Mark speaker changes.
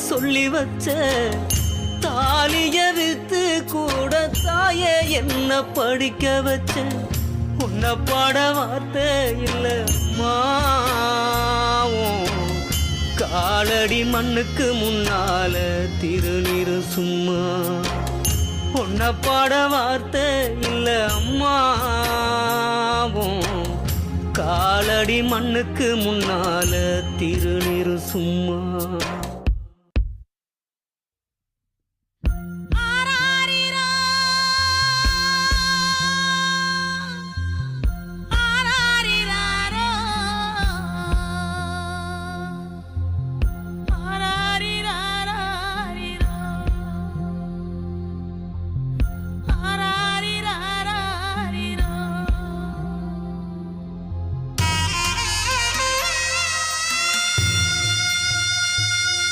Speaker 1: சொல்லி வச்ச தாலிய வித்து கூட தாயே என்ன படிக்க வச்ச உன்னை பாட வார்த்தை இல்ல மாவும் காலடி மண்ணுக்கு முன்னால திருநீரு சும்மா உன்னை பாட வார்த்தை இல்ல அம்மாவும் காலடி மண்ணுக்கு முன்னால திருநீரு சும்மா